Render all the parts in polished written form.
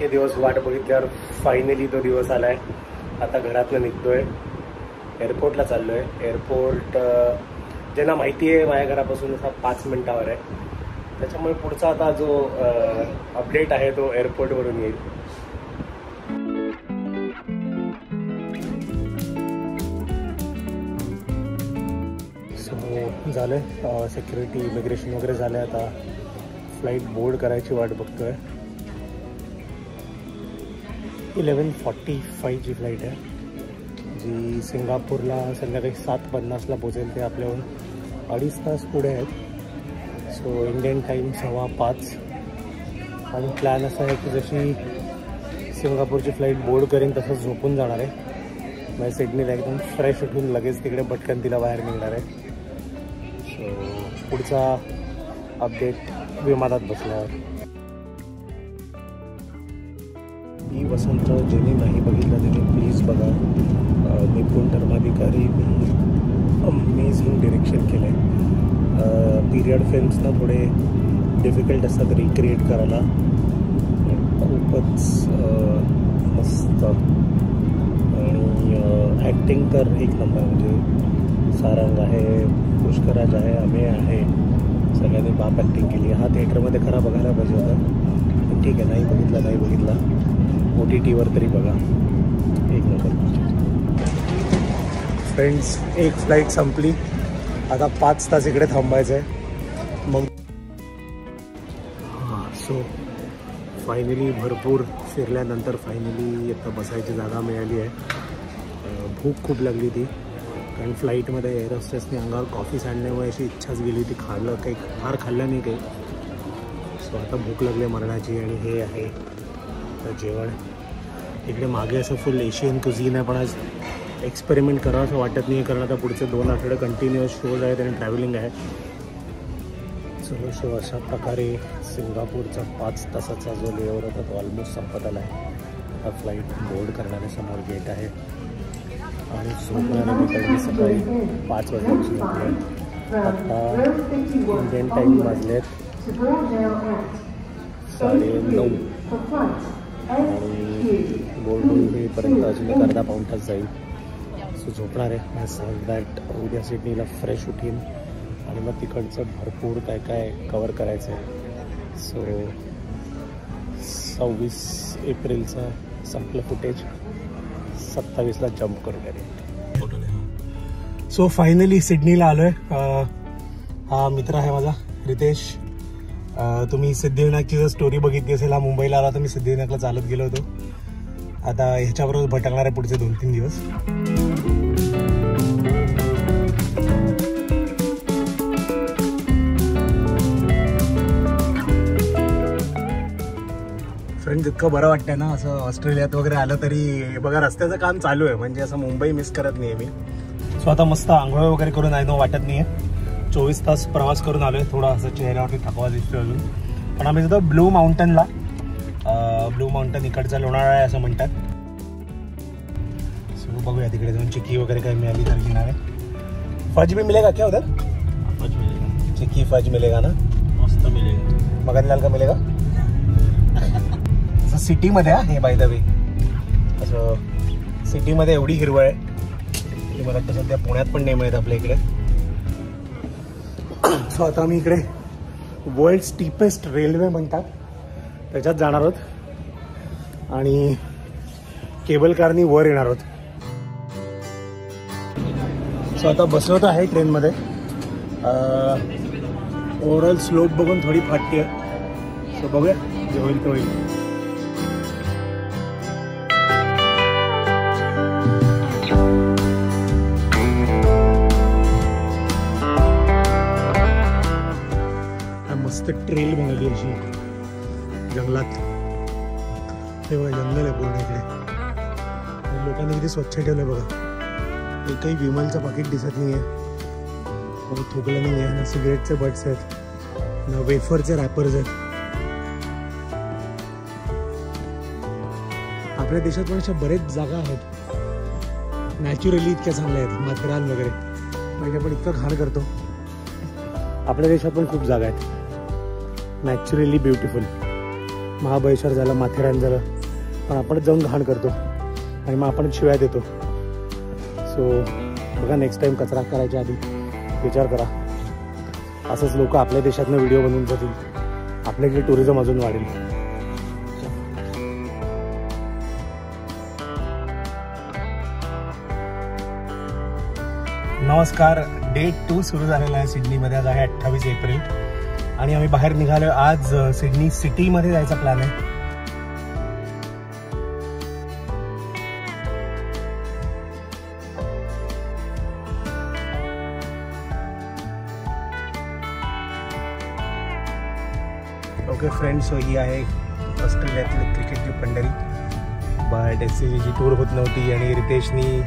इतके दिवस वाट बघितल्यावर फायनली तो दिवस आलाय। आता घरातनं निघतोय, एअरपोर्टला चाललोय। एअरपोर्ट ज्यांना माहिती आहे माझ्या घरापासून 5 मिनिटावर आहे, त्याच्यामुळे पुढचा आता जो अपडेट आहे तो एअरपोर्टवरून येईल। सो झालं सिक्युरिटी इमिग्रेशन वगैरे झालं, आता फ्लाईट बोर्ड करायची वाट बघतोय। 11:45 ची फ्लाईट आहे, जी सिंगापूरला संध्याकाळी 7:50ला पोचेल। ते आपल्याहून 2.5 तास पुढे आहेत। सो इंडियन टाईम 5:15 आणि प्लॅन असा आहे की जशी सिंगापूरची फ्लाईट बोर्ड करेन तसंच झोपून जाणार आहे। मग सिडनीला एकदम फ्रेश उठून लगेच तिकडे पटकन तिला बाहेर निघणार आहे। सो पुढचा अपडेट विमानात बसल्यावर। मी वसंत, ज्यांनी नाही बघितलं त्यांनी प्लीज बघा। निपुण धर्माधिकारी अमेझिंग डिरेक्शन केलं आहे। पिरियड फिल्म्सना थोडे डिफिकल्ट असतात रिक्रिएट करायला, खूपच मस्त। आणि ॲक्टिंग तर एक नंबर, म्हणजे सारंग आहे, पुष्कराज आहे, अमेय आहे, सगळ्यांनी बाप ॲक्टिंग केली। हा थिएटरमध्ये खरा बघायला पाहिजे होता, पण ठीक आहे, नाही बघितला OTTवर तरी बघा, एक नंबर। फ्रेंड्स, एक फ्लाईट संपली, आता 5 तास इकडे थांबायचं आहे मग। सो फायनली भरपूर फिरल्यानंतर फायनली आता बसायची जागा मिळाली आहे। भूक खूप लागली ती, कारण फ्लाईटमध्ये एअर होस्टेसने अंगावर कॉफी सांडल्यामुळे अशी इच्छाच गेली ती खाल्लं, काही फार खाल्लं नाही काही। सो आता भूक लागली मरणाची, आणि हे आहे तर जेवण। इकडे मागे असं फुल एशियन कुझीन आहे, पण आज एक्सपेरिमेंट करावं असं वाटत नाही, कारण आता पुढचे 2 आठवडे कंटिन्युअस शोज आहेत आणि ट्रॅव्हलिंग आहे। सो अशा प्रकारे सिंगापूरचा 5 तासाचा जो लेअर होता तो ऑलमोस्ट संपत आला आहे। आता फ्लाईट बोर्ड करण्यासमोर गेट आहे, आणि झोपणारे मी कधी सकाळी 5 वाजल्यापासून उठले। आता इंडियन टाईम वाजलेत 9:30, आणि बोर्डून येईपर्यंत अजून एक अर्धा पाऊण तास जाईल। सो झोपणार आहे सो दॅट उद्या सिडनीला फ्रेश उठीन, आणि मग तिकडचं भरपूर काय काय कवर करायचं आहे। सो 26 एप्रिलचं संपलं फुटेज, 27ला जम्प करून डायरेक्ट। सो फायनली सिडनीला आलो आहे। हा मित्र आहे माझा रितेश। तुम्ही सिद्धिविनायकची जर स्टोरी बघितली असेल, हा मुंबईला आला तर मी सिद्धिविनायकला चालत गेलो होतो। आता ह्याच्याबरोबर भटकणार आहे पुढचे 2-3 दिवस। फ्रेंड्स, इतकं बरं वाटतंय ना असं ऑस्ट्रेलियात वगैरे आलं तरी। बघा रस्त्याचं काम चालू आहे, म्हणजे असं मुंबई मिस करत नाही मी। सो आता मस्त आंघोळ वगैरे करून आहे, वाटत नाही आहे। 24 तास प्रवास करून आलोय, थोडा असं चेहऱ्यावरती थकवा दिसतोय अजून। पण आम्ही सुद्धा ब्लू माउंटनला, ब्लू माउंटन इकडचा लोणावळा आहे असं म्हणतात। सो बघूया तिकडे जाऊन चिक्की वगैरे काही मिळाली तर घेणार आहे। फज भी मिलेगा क्या उधर? फज मिलेगा, चिक्की फज मिलेगा ना, मस्त मिलेगा। मगनलाल का मिलेगा? असं सिटीमध्ये हे बाय द वे, असं सिटीमध्ये एवढी हिरवळ आहे की मला वाटतं सध्या पुण्यात पण नाही मिळत आपल्या इकडे। सो आता आम्ही इकडे वर्ल्ड स्टीपेस्ट रेल्वे म्हणतात त्याच्यात जाणार आहोत, आणि केबल कारनी वर येणार आहोत। सो आता बसलो तर आहे ट्रेनमध्ये। ओव्हरऑल स्लोप बघून थोडी फाटते आहे, सो बघूया जे होईल ते होईल। मस्त ट्रेल बनवली अशी जंगलात, हे बघा जंगल आहे पूर्ण इकडे। लोकांनी किती स्वच्छ ठेवलं बघा, एकही विमलचं पाकिट दिसत नाही आहे, थुकलं नाही आहे, ना सिगरेटचे बट्स आहेत, ना वेफरचे रॅपर्स आहेत। आपल्या देशात पण अशा बरेच जागा आहेत नॅचरली इतक्या चांगल्या आहेत, माथेरान वगैरे, म्हणजे आपण इतकं घाण करतो। आपल्या देशात पण खूप जागा आहेत नॅचरली ब्युटिफुल, महाबळेश्वर झालं, माथेरान झालं, पण आपणच जाऊन घाण करतो आणि मग आपण शिव्या देतो. सो बघा, नेक्स्ट टाईम कचरा करायच्या आधी विचार करा. असंच लोक आपल्या देशातनं व्हिडिओ बनवून जातील, आपल्याकडे टुरिझम अजून वाढेल. नमस्कार. डे 2 सुरू झालेला आहे सिडनीमध्ये. आज आहे 28 एप्रिल आणि आम्ही बाहेर निघालो. आज सिडनी सिटीमध्ये जायचा प्लॅन आहे. ओके फ्रेंड्स, सो ही आहे ऑस्ट्रेलियातली क्रिकेटची पंढरी. बट SCGची टूर होत नव्हती आणि रितेशनी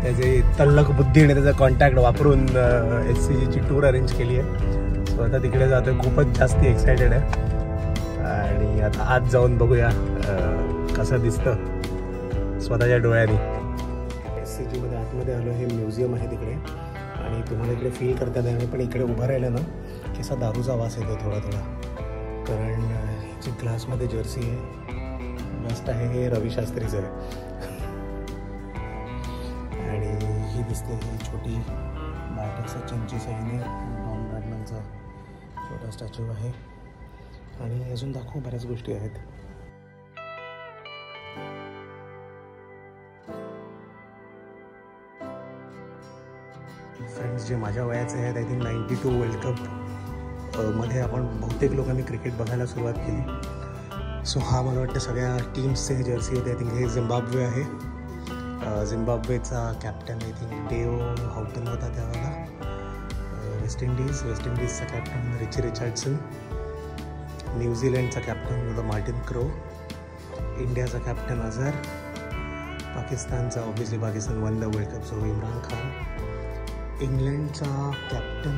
त्याचे तल्लक बुद्धीने त्याचा कॉन्टॅक्ट वापरून SCGची टूर अरेंज केली आहे. सो आता तिकडे जातो. खूपच जास्त एक्सायटेड आहे आणि आता आज जाऊन बघूया कसं दिसतं स्वतःच्या डोळ्यांनी. SCGमध्ये आतमध्ये आलो. हे म्युझियम आहे तिकडे आणि तुम्हाला इकडे फील करता येणार, पण इकडे उभं राहिलं ना की असा दारूचा वास येतो थोडा थोडा, कारण ह्याची ग्लासमध्ये जर्सी आहे. मस्त आहे. हे रवी शास्त्रीचं आहे आणि ही दिसते ही छोटी बायटक सचिनची सैन्य डॉन ब्रॅडमनचा छोटा स्टॅच्यू आहे आणि अजून दाखवू बऱ्याच गोष्टी आहेत. फ्रेंड्स, जे माझ्या वयाचे आहेत, आय थिंक 92 वर्ल्ड कप मध्ये आपण बहुतेक लोकांनी क्रिकेट बघायला सुरुवात केली. सो हा मला वाटतं सगळ्या टीम्सचे जर्सी होते. आय थिंक हे झिम्बाब्वे आहे. झिम्बाब्वेचा कॅप्टन आय थिंक डेव हाउटन होता त्यावेळेला. वेस्ट इंडिजचा कॅप्टन रिची रिचर्डसन. न्यूझीलंडचा कॅप्टन होता मार्टिन क्रो. इंडियाचा कॅप्टन अझर. पाकिस्तानचा obviously Pakistan one the world cup, so Imran Khan. इंग्लंडचा कॅप्टन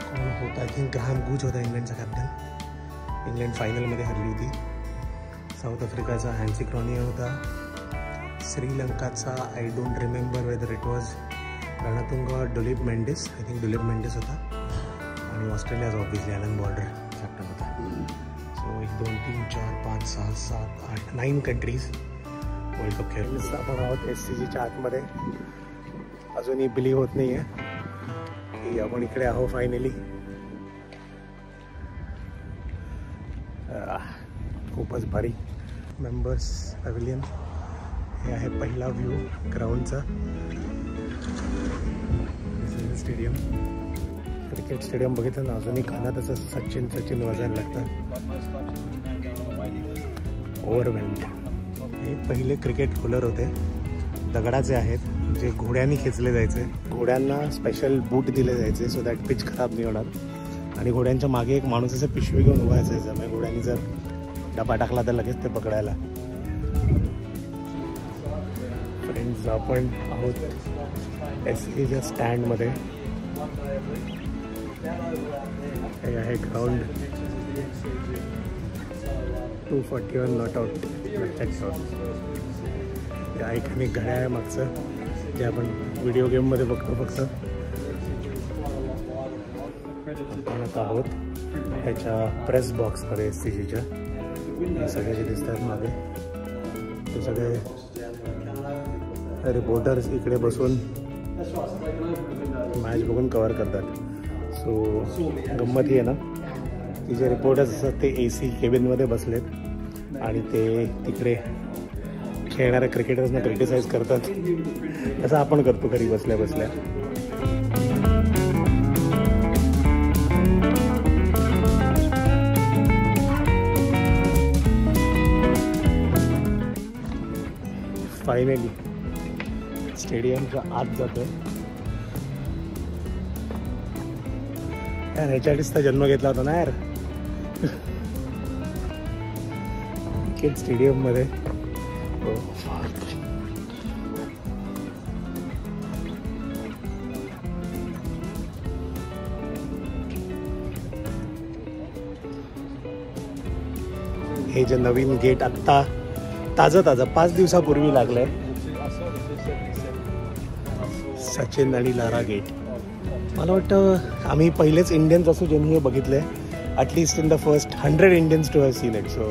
कोण होता? आय थिंक ग्राहम गूज होता इंग्लंडचा कॅप्टन. इंग्लंड फायनलमध्ये हरली होती. साऊथ आफ्रिकाचा हॅन्सी क्रॉनिया होता. श्रीलंकाचा I don't remember whether it was Ranatunga Duleep Mendis. I think Duleep Mendis होता. आणि ऑस्ट्रेलियाचा ऑब्व्हियसली ॲलन बॉर्डर कॅप्टन होता. सो 1 2 3 4 5 6 7 8 9 कंट्रीज वर्ल्ड कप खेळले. आपण आहोत SCGच्या आतमध्ये. अजूनही बिलीव्ह होत नाही आहे की आपण इकडे आहो फायनली. खूपच भारी. मेंबर्स पॅव्हिलियन हे आहे पहिला व्ह्यू ग्राउंडचा. स्टेडियम, क्रिकेट स्टेडियम बघितलं ना, अजूनही कानात असं सचिन वाजायला लागतं. ओव्हरवेल्ड. हे पहिले क्रिकेट कूलर होते, दगडाचे आहेत, जे घोड्यांनी खेचले जायचे. घोड्यांना स्पेशल बूट दिले जायचे सो दॅट पिच खराब नाही होणार. आणि घोड्यांच्या मागे एक माणूस असं पिशवी घेऊन उभा असायचा, म्हणजे घोड्यांनी जर डबा टाकला तर लगेच ते पकडायला. फ्रेंड्स, आपण आहोत SCGच्या स्टँडमध्ये. हे आहे ग्राउंड. 241 not out. या एकाने घड्याळ आहे मागचं, जे आपण व्हिडिओ गेममध्ये बघतो फक्त. आपण आता आहोत ह्याच्या प्रेस बॉक्समध्ये SCGच्या. हे सगळे जे दिसतात मागे ते सगळे रिपोर्टर्स इकडे बसून मॅच बघून कव्हर करतात. सो गंमत ही आहे ना की जे रिपोर्टर्स असतात ते AC केबिनमध्ये बसलेत आणि ते तिकडे खेळणाऱ्या क्रिकेटर्सना क्रिटिसाइज करतात. तसं आपण करतो घरी बसल्या बसल्या. फायनली स्टेडियमच्या आत जातो. यार ह्याच्यासाठीच तर जन्म घेतला होता ना यार, क्रिकेट स्टेडियममध्ये. हे जे नवीन गेट आत्ता ताजं 5 दिवसापूर्वी लागलंय, सचिन आणि लारा गेट. मला वाटतं आम्ही पहिलेच इंडियन्स असू ज्यांनी हे बघितलंय. At least in the first 100 Indians to have seen it. So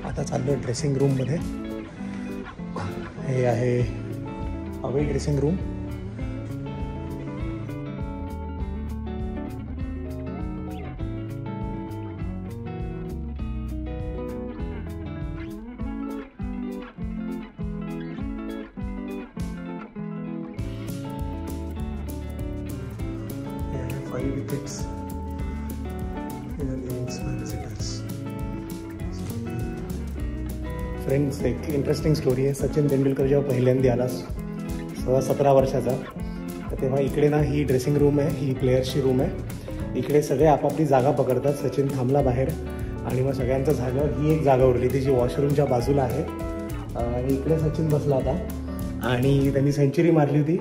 आता चाललो ड्रेसिंग रूममध्ये. हे आहे away dressing room. Wickets in the innings by visitors. Friends, एक इंटरेस्टिंग स्टोरी आहे. सचिन तेंडुलकर जेव्हा पहिल्यांदा आला 17 वर्षाचा, तर तेव्हा इकडे ना ही ड्रेसिंग रूम आहे, ही प्लेयर्सची रूम आहे. इकडे सगळे आपापली जागा पकडतात. सचिन थांबला बाहेर आणि मग सगळ्यांचं झालं. ही एक जागा उरली ती जी वॉशरूमच्या बाजूला आहे. आणि इकडे सचिन बसला होता आणि त्यांनी सेंचुरी मारली होती.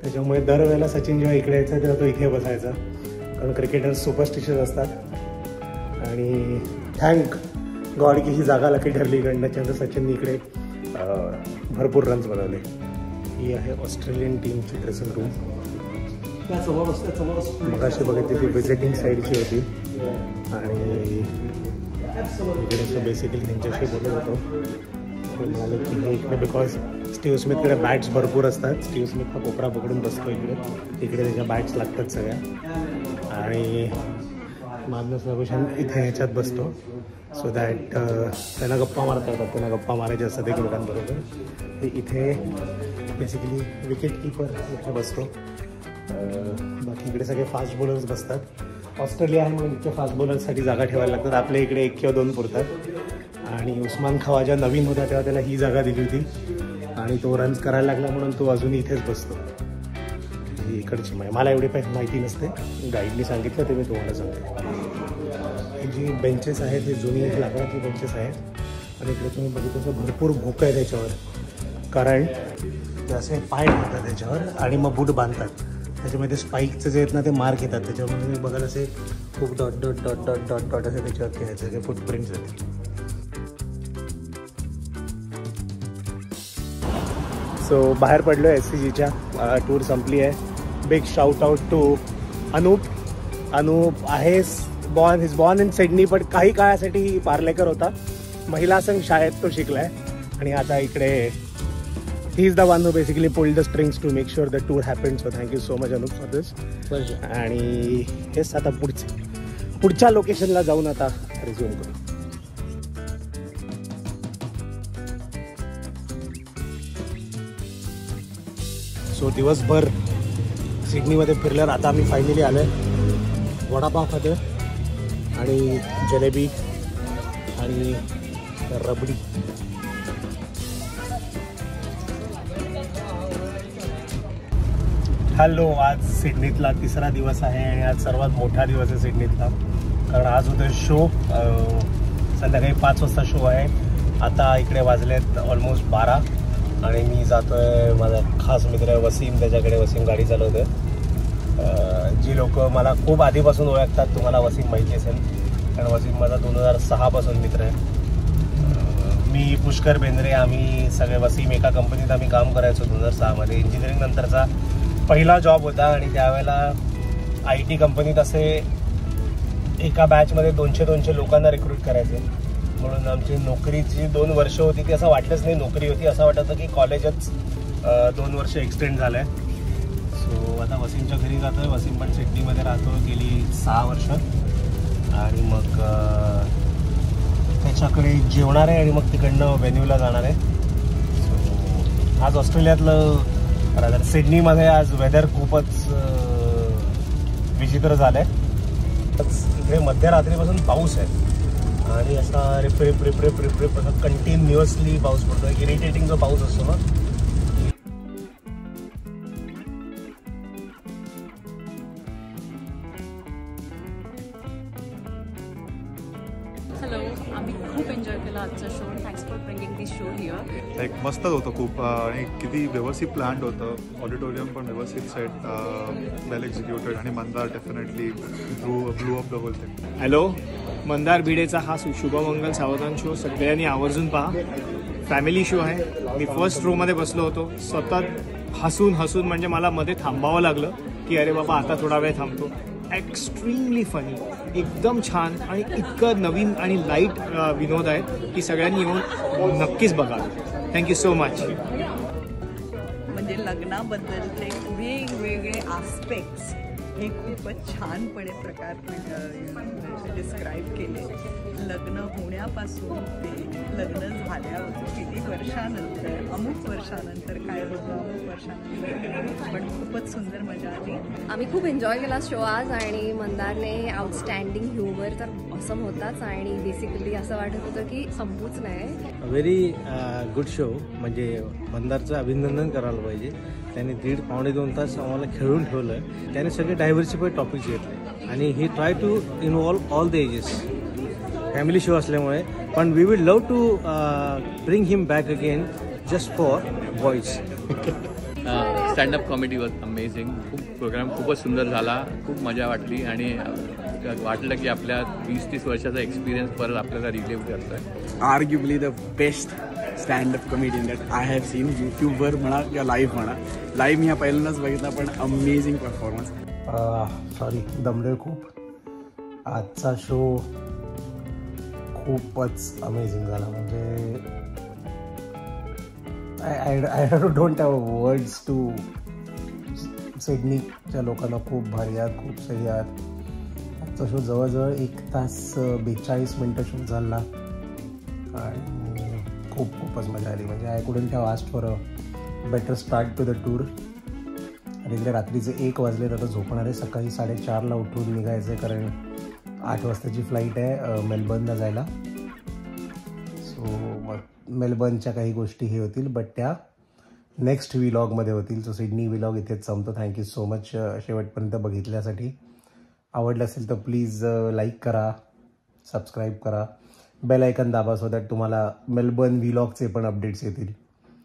त्याच्यामुळे दरवेळेला सचिन जेव्हा इकडे यायचा तेव्हा तो इथे बसायचा, कारण क्रिकेटर्स सुपरस्टिशियस असतात. आणि थँक गॉड की ही जागा लकी ठरली, कारण त्याच्यानंतर सचिनने इकडे भरपूर रन्स बनवले. ही आहे ऑस्ट्रेलियन टीमची ड्रेसिंग रूम. मगाशी बघितली ती विजिटिंग साईडची होती. आणि इकडे बेसिकली त्यांच्याशी बोलत होतो. म्हणाले की हे इकडे बिकॉज स्टीव्ह स्मिथकडे बॅट्स भरपूर असतात. स्टीव्ह स्मिथ हा कोपरा पकडून बसतो इकडे त्याच्या बॅट्स लागतात सगळ्या. आणि माग्नस लॅबुशान इथे ह्याच्यात बसतो सो दॅट त्यांना गप्पा मारता येतात. त्यांना गप्पा मारायचे असतात एकमेकांबरोबर. ते इथे बेसिकली विकेट किपर इथे बसतो. बाकी इकडे सगळे फास्ट बॉलर्स बसतात. ऑस्ट्रेलिया आहे म्हणून इतके फास्ट बॉलर्ससाठी जागा ठेवायला लागतात. आपल्या इकडे 1 किंवा 2 पुरतात. आणि उस्मान खवाजा नवीन होता तेव्हा त्याला ही जागा दिली होती आणि तो रन्स करायला लागला म्हणून तो अजून इथेच बसतो. ही इकडची मला एवढी माहिती नसते, गाईडनी सांगितलं ते मी तुम्हाला सांगते. ही जी बेंचेस आहेत ही जुनी लाकडाची बेंचेस आहेत. आणि इकडे तुम्ही बघितलं तर भरपूर भोकं आहे त्याच्यावर, कारण ते असे पाय मारतात त्याच्यावर आणि मग बूट बांधतात. त्याच्यामध्ये स्पाईकचं जे आहेत ना ते मार्क येतात. त्याच्यामध्ये तुम्ही बघाल असे खूप dot dot dot dot dot dot असे त्याच्यावर खेळायचे जे फुटप्रिंट्स आहेत. सो बाहेर पडलो SCGच्या. टूर संपली आहे. Big shout out to Anoop. Anoop आहे इज बॉर्न इन सिडनी, पण काही काळासाठी पार्लेकर होता. महिला संघ शाळेत तो शिकलाय आणि आता इकडे he is the one who basically pulled the strings to make sure the tour happened. So thank you so much Anup for this. आणि हेच आता पुढच्या लोकेशनला जाऊन आता रिझ्यूम करू. सो दिवसभर सिडनीमध्ये फिरल्यावर आता आम्ही फायनली आलो आहे वडापाव खातो आणि जलेबी आणि रबडी. हॅलो, आज सिडनीतला 3रा दिवस आहे आणि आज सर्वात मोठा दिवस आहे सिडनीतला, कारण आज होतं शो. संध्याकाळी 5 वाजता शो आहे. आता इकडे वाजलेत ऑलमोस्ट 12 आणि मी जातो आहे. माझा खास मित्र आहे वसीम, त्याच्याकडे. वसीम गाडी चालवतं. जी लोक मला खूप आधीपासून ओळखतात, तुम्हाला वसीम माहिती असेल, कारण वसीम माझा 2006 पासून मित्र आहे. मी पुष्कर बेंद्रे, आम्ही सगळे वसीम एका कंपनीत आम्ही काम करायचो 2006 मध्ये. इंजिनिअरिंग नंतरचा पहिला जॉब होता आणि त्यावेळेला IT कंपनीत असे एका बॅचमध्ये 200 लोकांना रिक्रूट करायचे. म्हणून आमची नोकरीची 2 वर्ष होती ती असं वाटलंच नाही नोकरी होती, असं वाटतं की कॉलेजच 2 वर्ष एक्सटेंड झालं आहे. सो आता वसीमच्या घरी जातो आहे. वसीम पण सिडनीमध्ये राहतो गेली 6 वर्ष. आणि मग त्याच्याकडे जेवणार आहे आणि मग तिकडनं व्हेन्यूला जाणार आहे. सो आज ऑस्ट्रेलियातलं सिडनीमध्ये आज वेदर खूपच विचित्र झालं आहे. इकडे मध्यरात्रीपासून पाऊस आहे आणि असा रिप रिप रिप रिप रिप रिप असा कंटिन्युअसली पाऊस पडतो. एक इरिटेटिंग जो पाऊस असतो ना. हॅलो, आम्ही खूप एन्जॉय केला आजचा show. Thanks for bringing this show here. Like मस्तच होतं खूप आणि किती व्यवस्थित प्लॅन्ड होतं. ऑडिटोरियम पण व्यवस्थित सेट, वेल एक्झिक्युटेड. आणि Mandar definitely blew up the whole thing. Hello, Mandar भिडेचा हा शुभमंगल सावधान शो सगळ्यांनी आवर्जून पहा. फॅमिली शो आहे. मी फर्स्ट रोमध्ये बसलो होतो. सतत हसून म्हणजे मला मध्ये थांबावं लागलं की अरे बाबा आता थोडा वेळ थांबतो. एक्स्ट्रीमली फनी, एकदम छान आणि इतकं नवीन आणि लाईट विनोद आहेत की सगळ्यांनी येऊन नक्कीच बघावे. Thank you so much. म्हणजे लग्नाबद्दलचे वेगवेगळे आस्पेक्ट्स हे खूपच छानपणे डिस्क्राईब केले. लग्न होण्यापासून ते लग्न झाल्यावर किती वर्षानंतर, अमुक वर्षानंतर काय होतं, अमुक वर्षानंतर, पण खूपच सुंदर मजा आली. आम्ही खूप एन्जॉय केला शो आज आणि मंदारने आउटस्टँडिंग ह्युमर तर ऑसम होताच आणि बेसिकली असं वाटत होतं की संपूच नाही. Very good show. म्हणजे मंदारचं अभिनंदन करायला पाहिजे. त्याने 1.5-2 तास आम्हाला खेळून ठेवलं. त्याने सगळे डायव्हर्सिफाईड टॉपिक्स घेतले आणि he try to involve all the ages. Family show असल्यामुळे, पण we will love to bring him back again just for boys. Standup comedy was amazing. Program खूपच सुंदर झाला, खूप मजा वाटली आणि वाटलं की आपल्या 20-30 वर्षाचा एक्सपिरियन्स परत आपल्याला रिलीव्ह करतोय. Arguably the best standup comedian that I have seen. यूट्यूबवर म्हणा किंवा लाईव्ह म्हणा. लाईव्ह मी हा पहिल्यांदाच बघितला, पण अमेझिंग परफॉर्मन्स. सॉरी, दमलोय खूप. आजचा शो खूपच अमेझिंग झाला. म्हणजे I don't have words to. सिडनीच्या लोकांना खूप भारी आहेत, खूप सही आहेत. आजचा शो जवळजवळ 1 तास 42 मिनटं शो झाला आणि खूपच मजा आली. म्हणजे I couldn't have asked for a better start to the tour. आणि इकडे रात्रीचे 1 वाजले, तर झोपणार आहे. सकाळी 4:30ला उठून निघायचं आहे, कारण 8 वाजताची फ्लाईट आहे मेलबर्नला जायला. सो मग मेलबर्नच्या काही गोष्टी हे होतील, बट त्या नेक्स्ट व्लॉगमध्ये होतील. सो सिडनी व्लॉग इथेच संपतो. थँक्यू सो मच शेवटपर्यंत बघितल्यासाठी. आवडलं असेल तर प्लीज लाईक करा, सबस्क्राईब करा, बेल आयकन दाबा, सो दॅट तुम्हाला मेलबर्न व्लॉगचे पण अपडेट्स येतील.